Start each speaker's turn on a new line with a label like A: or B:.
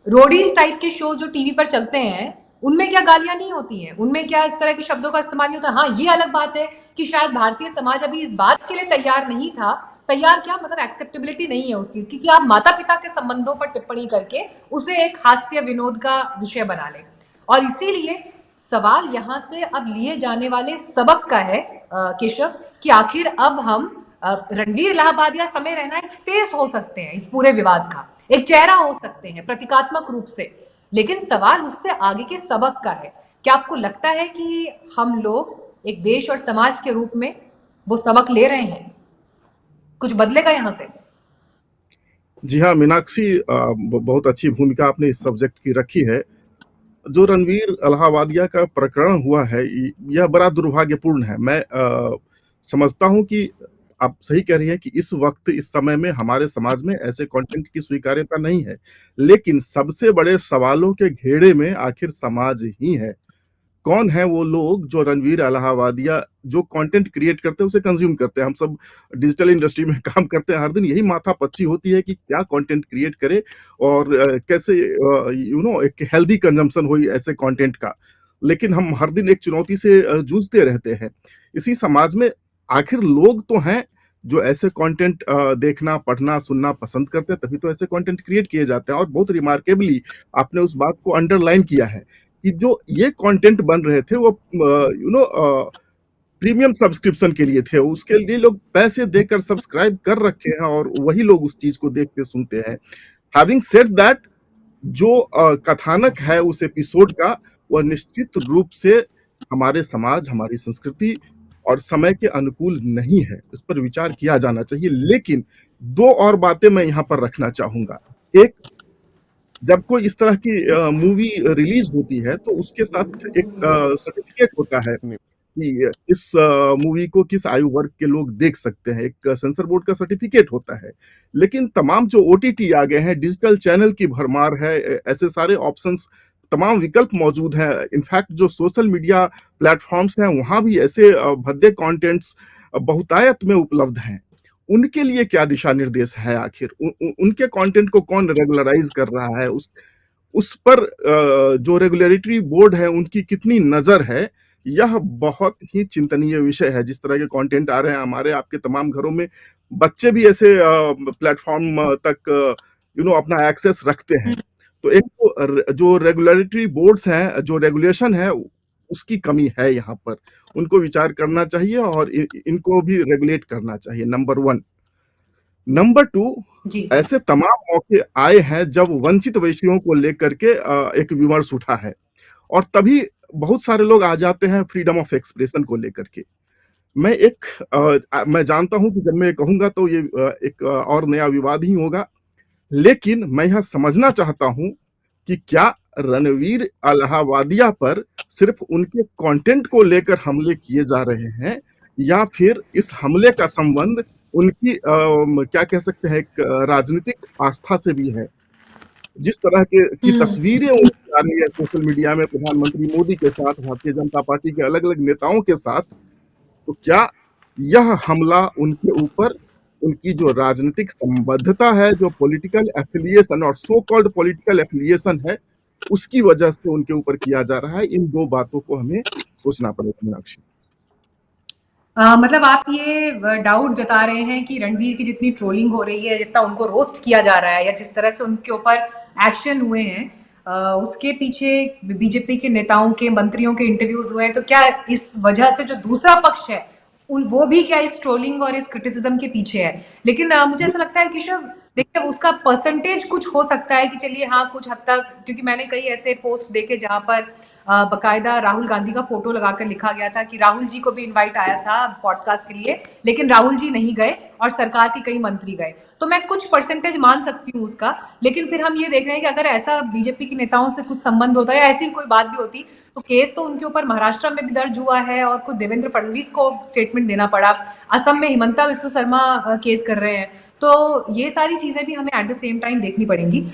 A: Roadies type के show जो TV पर चलते हैं, उनमें क्या गालियां नहीं होती हैं, उनमें क्या इस तरह के शब्दों का इस्तेमाल नहीं होता। हाँ, ये अलग बात है कि शायद भारतीय समाज अभी इस बात के लिए तैयार नहीं था, तैयार क्या मतलब एक्सेप्टेबिलिटी नहीं है उस चीज की कि आप माता पिता के संबंधों पर टिप्पणी करके उसे एक हास्य विनोद का विषय बना लें। और इसीलिए सवाल यहाँ से अब लिए जाने वाले सबक का है केशव, कि आखिर अब हम रणवीर इलाहाबादिया समय रहना एक फेस हो सकते हैं इस पूरे विवाद का, एक चेहरा हो सकते हैं प्रतीकात्मक रूप से, लेकिन सवाल उससे आगे के सबक का है। क्या आपको लगता है कि हम लोग एक देश और समाज के रूप में वो सबक ले रहे हैं, कुछ बदलेगा यहां से?
B: जी हाँ मीनाक्षी, बहुत अच्छी भूमिका आपने इस सब्जेक्ट की रखी है। जो रणवीर इलाहाबादिया का प्रकरण हुआ है, यह बड़ा दुर्भाग्यपूर्ण है। मैं समझता हूं कि आप सही कह रही हैं कि इस वक्त इस समय में हमारे समाज में ऐसे कंटेंट की स्वीकार्यता नहीं है, लेकिन सबसे बड़े सवालों के घेरे में आखिर समाज ही है। कौन है वो लोग जो रणवीर इलाहाबादिया जो कंटेंट क्रिएट करते हैं उसे कंज्यूम करते हैं? हम सब डिजिटल इंडस्ट्री में काम करते हैं, हर दिन यही माथापच्ची होती है कि क्या कंटेंट क्रिएट करें और कैसे एक हेल्दी कंजम्पशन हो ऐसे कंटेंट का। लेकिन हम हर दिन एक चुनौती से जूझते रहते हैं। इसी समाज में आखिर लोग तो हैं जो ऐसे कंटेंट देखना, पढ़ना, सुनना पसंद करते हैं, तभी तो ऐसे कंटेंट क्रिएट किए जाते हैं। और बहुत रिमार्केबली आपने उस बात को अंडरलाइन किया है कि जो ये कंटेंट बन रहे थे वो प्रीमियम सब्सक्रिप्शन के लिए थे, उसके लिए लोग पैसे देकर सब्सक्राइब कर रखे हैं और वही लोग उस चीज को देखते सुनते हैं। हैविंग सेड दैट, जो कथानक है उस एपिसोड का, वह निश्चित रूप से हमारे समाज, हमारी संस्कृति और समय के अनुकूल नहीं है। इस पर विचार किया जाना चाहिए। लेकिन दो और बातें मैं यहाँ पर रखना चाहूंगा। एक, जब कोई इस तरह की मूवी रिलीज होती है तो उसके साथ एक सर्टिफिकेट होता है कि इस मूवी को किस आयु वर्ग के लोग देख सकते हैं, एक सेंसर बोर्ड का सर्टिफिकेट होता है। लेकिन तमाम जो ओटीटी आ गए हैं, डिजिटल चैनल की भरमार है, ऐसे सारे ऑप्शंस, तमाम विकल्प मौजूद हैं। इनफैक्ट जो सोशल मीडिया प्लेटफॉर्म्स हैं वहां भी ऐसे भद्दे कंटेंट्स बहुतायत में उपलब्ध हैं। उनके लिए क्या दिशा निर्देश है आखिर? उनके कंटेंट को कौन रेगुलराइज कर रहा है? उस पर जो रेगुलेटरी बोर्ड है उनकी कितनी नजर है? यह बहुत ही चिंतनीय विषय है। जिस तरह के कंटेंट आ रहे हैं हमारे आपके तमाम घरों में, बच्चे भी ऐसे प्लेटफॉर्म तक अपना एक्सेस रखते हैं। तो एक तो जो रेगुलेटरी बोर्ड्स हैं, जो रेगुलेशन है, उसकी कमी है यहाँ पर। उनको विचार करना चाहिए और इनको भी रेगुलेट करना चाहिए, नंबर वन। नंबर टू,
A: जी।
B: ऐसे तमाम मौके आए हैं जब वंचित वैश्यों को लेकर के एक विमर्श उठा है, और तभी बहुत सारे लोग आ जाते हैं फ्रीडम ऑफ एक्सप्रेशन को लेकर के। मैं जानता हूं कि जब मैं कहूंगा तो ये एक और नया विवाद ही होगा, लेकिन मैं यह समझना चाहता हूं कि क्या रणवीर अलाहाबादिया पर सिर्फ उनके कंटेंट को लेकर हमले किए जा रहे हैं, या फिर इस हमले का संबंध उनकी क्या कह सकते हैं, एक राजनीतिक आस्था से भी है? जिस तरह की तस्वीरें उनकी आ रही है सोशल मीडिया में प्रधानमंत्री मोदी के साथ, भारतीय जनता पार्टी के अलग अलग नेताओं के साथ, तो क्या यह हमला उनके ऊपर उनकी जो राजनीतिक संबद्धता है, जो पॉलिटिकल एफिलिएशन और सो कॉल्ड पॉलिटिकल एफिलिएशन है, उसकी वजह से उनके ऊपर किया जा रहा है? इन दो बातों को हमें सोचना पड़ेगा मीनाक्षी।
A: मतलब आप ये डाउट जता रहे हैं कि रणवीर की जितनी ट्रोलिंग हो रही है, जितना उनको रोस्ट किया जा रहा है, या जिस तरह से उनके ऊपर एक्शन हुए हैं, उसके पीछे बीजेपी के नेताओं के, मंत्रियों के इंटरव्यूज हुए हैं, तो क्या इस वजह से जो दूसरा पक्ष है वो भी क्या इस ट्रोलिंग और इस क्रिटिसिज्म के पीछे है? लेकिन मुझे ऐसा लगता है कि शव देखिए उसका परसेंटेज कुछ हो सकता है कि चलिए हाँ कुछ हद तक, क्योंकि मैंने कई ऐसे पोस्ट देखे जहां पर बकायदा राहुल गांधी का फोटो लगाकर लिखा गया था कि राहुल जी को भी इनवाइट आया था पॉडकास्ट के लिए, लेकिन राहुल जी नहीं गए और सरकार के कई मंत्री गए। तो मैं कुछ परसेंटेज मान सकती हूँ उसका, लेकिन फिर हम ये देख रहे हैं कि अगर ऐसा बीजेपी के नेताओं से कुछ संबंध होता है या ऐसी कोई बात भी होती, तो केस तो उनके ऊपर महाराष्ट्र में भी दर्ज हुआ है और खुद देवेंद्र फडणवीस को स्टेटमेंट देना पड़ा। असम में हिमंता विश्व शर्मा केस कर रहे हैं। तो ये सारी चीजें भी हमें एट द सेम टाइम देखनी पड़ेंगी।